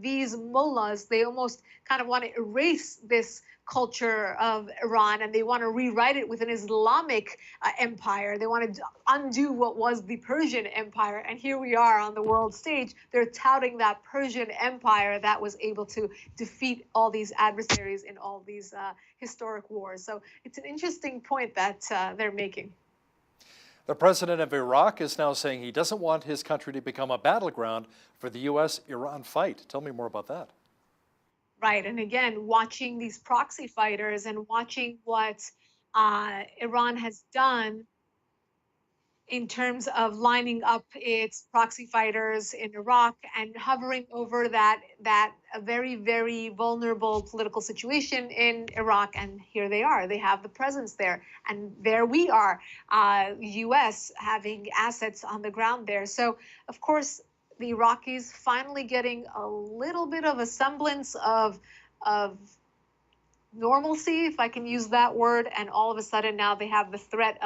these mullahs, they almost kind of want to erase this culture of Iran, and they want to rewrite it with an Islamic empire. They want to undo what was the Persian Empire, and here we are on the world stage. They're touting that Persian Empire that was able to defeat all these adversaries in all these historic wars. So it's an interesting point that they're making. The president of Iraq is now saying he doesn't want his country to become a battleground for the U.S.-Iran fight. Tell me more about that. Right, and again, watching these proxy fighters and watching what Iran has done in terms of lining up its proxy fighters in Iraq and hovering over that a very, very vulnerable political situation in Iraq. And here they are. They have the presence there. And there we are, U.S. having assets on the ground there. So, of course, the Iraqis finally getting a little bit of a semblance of normalcy, if I can use that word. And all of a sudden now they have the threat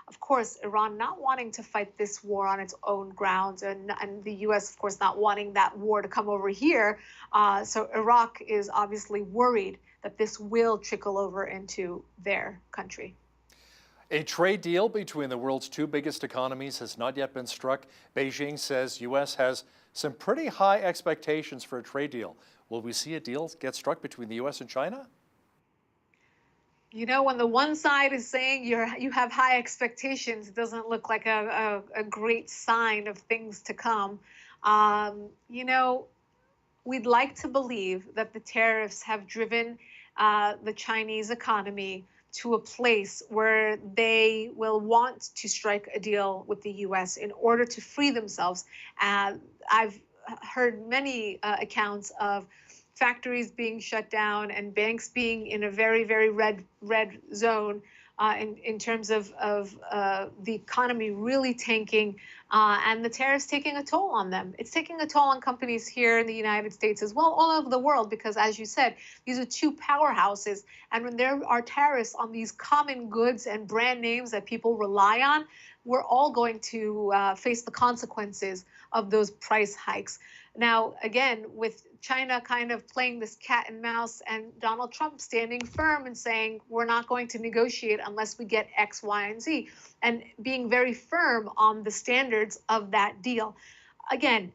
of course, Iran not wanting to fight this war on its own grounds, and the U.S., of course, not wanting that war to come over here. So Iraq is obviously worried that this will trickle over into their country. A trade deal between the world's two biggest economies has not yet been struck. Beijing says U.S. has some pretty high expectations for a trade deal. Will we see a deal get struck between the U.S. and China? You know, when the one side is saying you have high expectations, it doesn't look like a great sign of things to come. You know, we'd like to believe that the tariffs have driven the Chinese economy to a place where they will want to strike a deal with the U.S. in order to free themselves. I've heard many accounts of factories being shut down and banks being in a very, very red zone in terms of the economy really tanking and the tariffs taking a toll on them. It's taking a toll on companies here in the United States as well, all over the world, because as you said, these are two powerhouses. And when there are tariffs on these common goods and brand names that people rely on, we're all going to face the consequences of those price hikes. Now, again, with China kind of playing this cat and mouse and Donald Trump standing firm and saying, we're not going to negotiate unless we get X, Y, and Z, and being very firm on the standards of that deal. Again,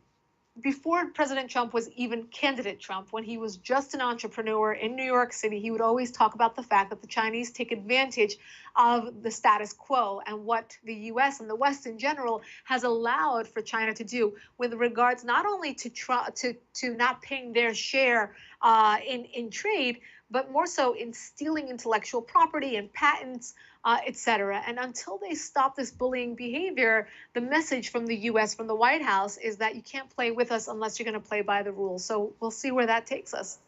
before President Trump was even candidate Trump, when he was just an entrepreneur in New York City, he would always talk about the fact that the Chinese take advantage of the status quo and what the U.S. and the West in general has allowed for China to do with regards not only to not paying their share in trade, but more so in stealing intellectual property and patents, etc. And until they stop this bullying behavior, the message from the U.S., from the White House, is that you can't play with us unless you're going to play by the rules. So we'll see where that takes us.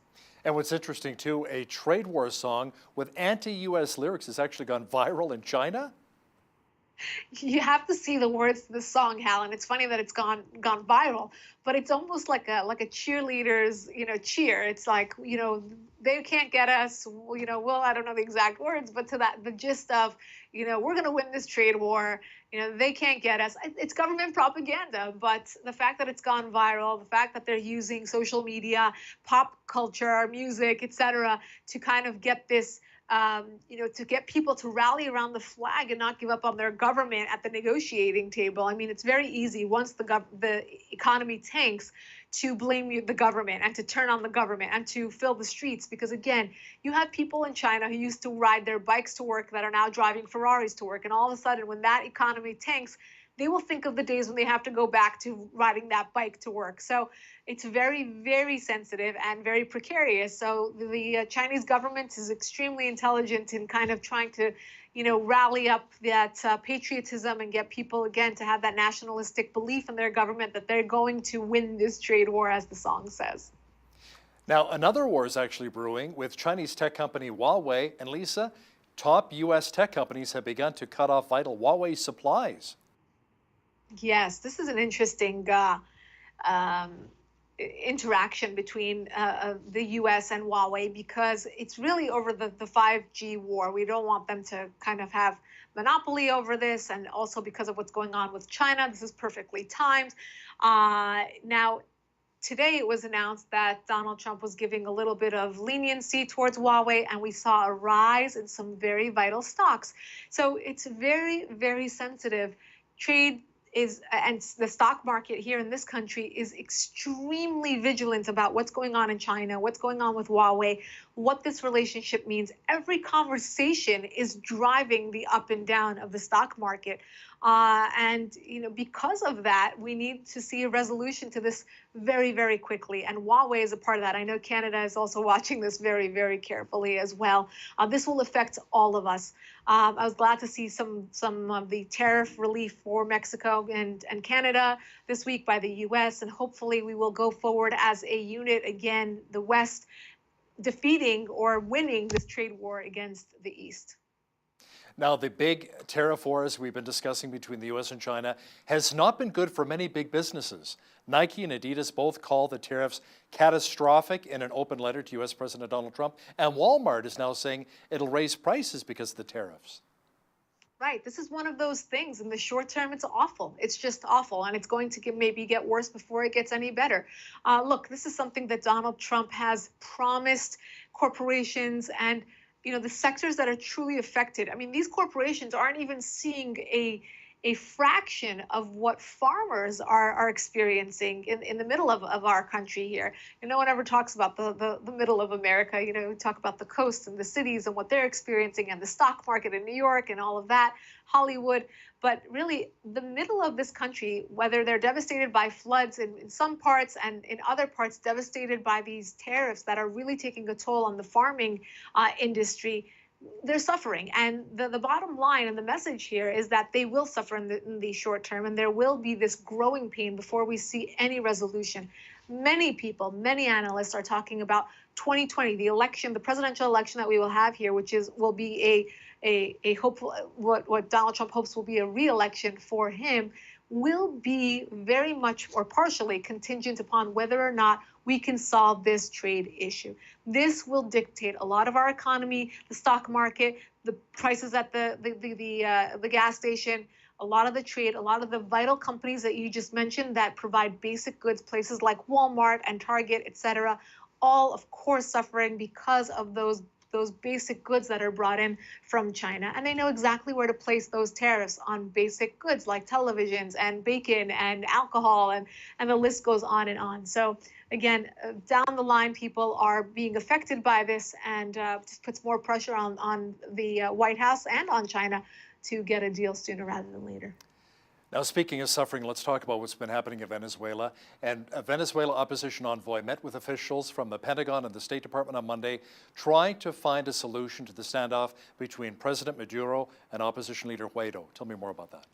And what's interesting, too, a trade war song with anti-U.S. lyrics has actually gone viral in China. You have to see the words to this song, Hal, and it's funny that it's gone viral, but it's almost like a cheerleader's, cheer. It's like, they can't get us, I don't know the exact words, but to the gist of, we're going to win this trade war, they can't get us. It's government propaganda, but the fact that it's gone viral, the fact that they're using social media, pop culture, music, etc., to kind of get this, to get people to rally around the flag and not give up on their government at the negotiating table. I mean, it's very easy once the economy tanks to blame the government and to turn on the government and to fill the streets. Because again, you have people in China who used to ride their bikes to work that are now driving Ferraris to work. And all of a sudden, when that economy tanks, they will think of the days when they have to go back to riding that bike to work. So it's very, very sensitive and very precarious. So the Chinese government is extremely intelligent in kind of trying to, rally up that patriotism and get people, again, to have that nationalistic belief in their government that they're going to win this trade war, as the song says. Now, another war is actually brewing with Chinese tech company Huawei. And Lisa, top U.S. tech companies have begun to cut off vital Huawei supplies. Yes, this is an interesting interaction between the U.S. and Huawei, because it's really over the 5G war. We don't want them to kind of have monopoly over this, and also because of what's going on with China, this is perfectly timed. Now, today it was announced that Donald Trump was giving a little bit of leniency towards Huawei, and we saw a rise in some very vital stocks. So it's very, very sensitive. Trade and the stock market here in this country is extremely vigilant about what's going on in China, what's going on with Huawei, what this relationship means. Every conversation is driving the up and down of the stock market. And because of that, we need to see a resolution to this very, very quickly. And Huawei is a part of that. I know Canada is also watching this very, very carefully as well. This will affect all of us. I was glad to see some of the tariff relief for Mexico and Canada this week by the U.S. And hopefully we will go forward as a unit again, the West, defeating or winning this trade war against the East. Now, the big tariff wars we've been discussing between the U.S. and China has not been good for many big businesses. Nike and Adidas both call the tariffs catastrophic in an open letter to U.S. President Donald Trump, and Walmart is now saying it'll raise prices because of the tariffs. Right. This is one of those things. In the short term, it's awful. It's just awful. And it's going to maybe get worse before it gets any better. Look, this is something that Donald Trump has promised corporations and the sectors that are truly affected. I mean, these corporations aren't even seeing a fraction of what farmers are experiencing in the middle of our country here. No one ever talks about the middle of America. We talk about the coast and the cities and what they're experiencing and the stock market in New York and all of that, Hollywood. But really, the middle of this country, whether they're devastated by floods in some parts and in other parts devastated by these tariffs that are really taking a toll on the farming industry, they're suffering. And the bottom line and the message here is that they will suffer in the short term, and there will be this growing pain before we see any resolution. Many people, many analysts are talking about 2020, the election, the presidential election that we will have here, which will be a hopeful, what Donald Trump hopes will be a re-election for him, will be very much or partially contingent upon whether or not we can solve this trade issue. This will dictate a lot of our economy, the stock market, the prices at the gas station, a lot of the trade, a lot of the vital companies that you just mentioned that provide basic goods, places like Walmart and Target, etc., all of course suffering because of those basic goods that are brought in from China. And they know exactly where to place those tariffs on basic goods like televisions and bacon and alcohol, and the list goes on and on. So again, down the line, people are being affected by this, and just puts more pressure on the White House and on China to get a deal sooner rather than later. Now, speaking of suffering, let's talk about what's been happening in Venezuela. And a Venezuela opposition envoy met with officials from the Pentagon and the State Department on Monday, trying to find a solution to the standoff between President Maduro and opposition leader Guaido. Tell me more about that.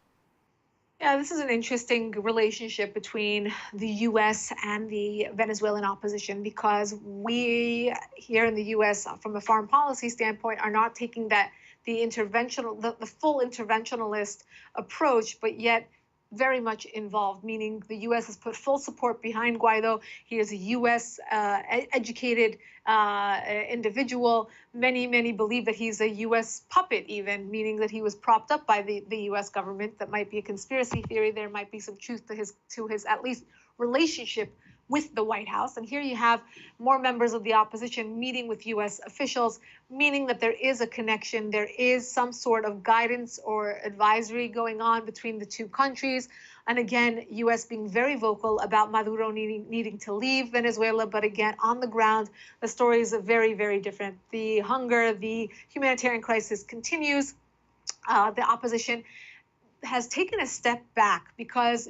Yeah, this is an interesting relationship between the U.S. and the Venezuelan opposition, because we here in the U.S., from a foreign policy standpoint, are not taking the full interventionalist approach, but yet very much involved, meaning the U.S. has put full support behind Guaido. He is a U.S. Educated individual. Many believe that he's a U.S. puppet even, meaning that he was propped up by the U.S. government. That might be a conspiracy theory. There might be some truth to his at least relationship with the White House. And here you have more members of the opposition meeting with U.S. officials, meaning that there is a connection. There is some sort of guidance or advisory going on between the two countries. And again, U.S. being very vocal about Maduro needing to leave Venezuela. But again, on the ground, the story is very, very different. The hunger, the humanitarian crisis continues. The opposition has taken a step back because,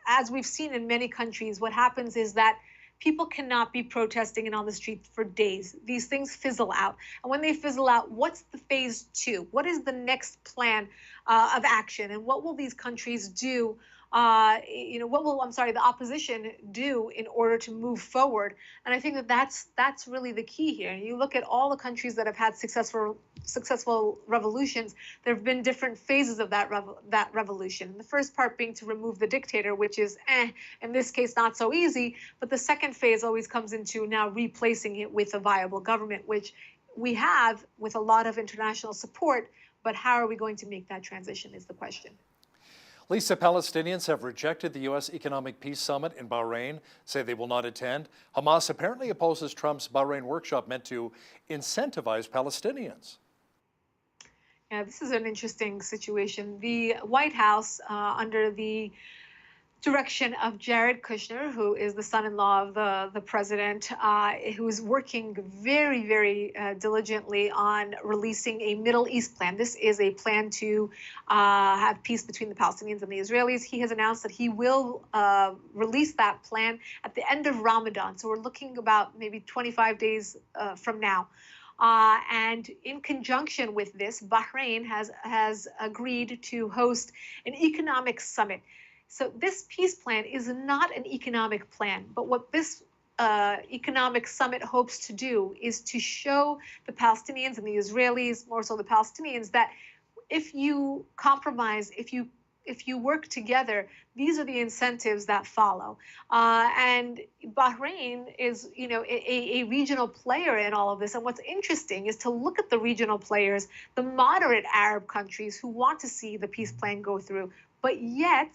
as we've seen in many countries, what happens is that people cannot be protesting and on the street for days. These things fizzle out. And when they fizzle out, what's the phase 2? What is the next plan of action? And what will these countries do? What will the opposition do in order to move forward? And I think that that's really the key here. You look at all the countries that have had successful revolutions. There have been different phases of that revolution. The first part being to remove the dictator, which is in this case not so easy. But the second phase always comes into now replacing it with a viable government, which we have with a lot of international support. But how are we going to make that transition is the question. Lisa, Palestinians have rejected the U.S. Economic Peace Summit in Bahrain, say they will not attend. Hamas apparently opposes Trump's Bahrain workshop meant to incentivize Palestinians. Yeah, this is an interesting situation. The White House, under the direction of Jared Kushner, who is the son-in-law of the president, who is working very, very diligently on releasing a Middle East plan. This is a plan to have peace between the Palestinians and the Israelis. He has announced that he will release that plan at the end of Ramadan. So we're looking about maybe 25 days from now. And in conjunction with this, Bahrain has agreed to host an economic summit. So this peace plan is not an economic plan, but what this economic summit hopes to do is to show the Palestinians and the Israelis, more so the Palestinians, that if you compromise, if you work together, these are the incentives that follow. And Bahrain is, a regional player in all of this. And what's interesting is to look at the regional players, the moderate Arab countries who want to see the peace plan go through, but yet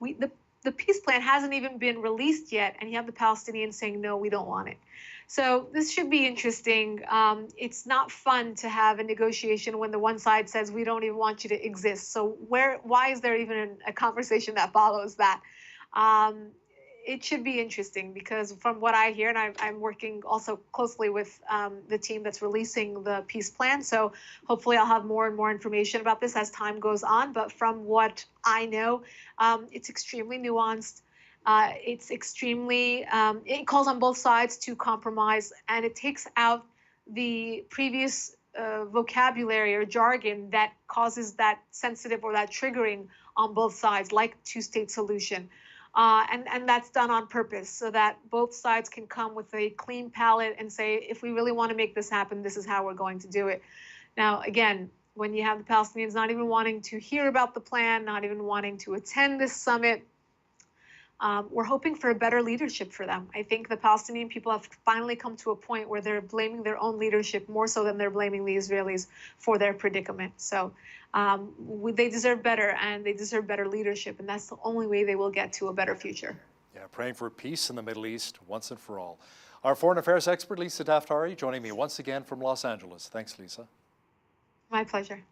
the peace plan hasn't even been released yet, and you have the Palestinians saying, no, we don't want it. So this should be interesting. It's not fun to have a negotiation when the one side says, we don't even want you to exist. So why is there even a conversation that follows that? It should be interesting because from what I hear, and I'm working also closely with the team that's releasing the peace plan, so hopefully I'll have more and more information about this as time goes on. But from what I know, it's extremely nuanced. It's extremely, it calls on both sides to compromise, and it takes out the previous vocabulary or jargon that causes that sensitive or that triggering on both sides, like two-state solution. And that's done on purpose so that both sides can come with a clean palette and say, if we really want to make this happen, this is how we're going to do it. Now, again, when you have the Palestinians not even wanting to hear about the plan, not even wanting to attend this summit, we're hoping for a better leadership for them. I think the Palestinian people have finally come to a point where they're blaming their own leadership more so than they're blaming the Israelis for their predicament. So they deserve better, and they deserve better leadership, and that's the only way they will get to a better future. Yeah, praying for peace in the Middle East once and for all. Our foreign affairs expert, Lisa Daftari, joining me once again from Los Angeles. Thanks, Lisa. My pleasure.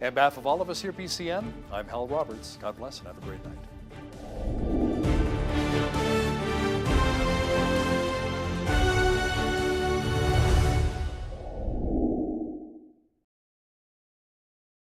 On behalf of all of us here at BCN, I'm Hal Roberts. God bless and have a great night.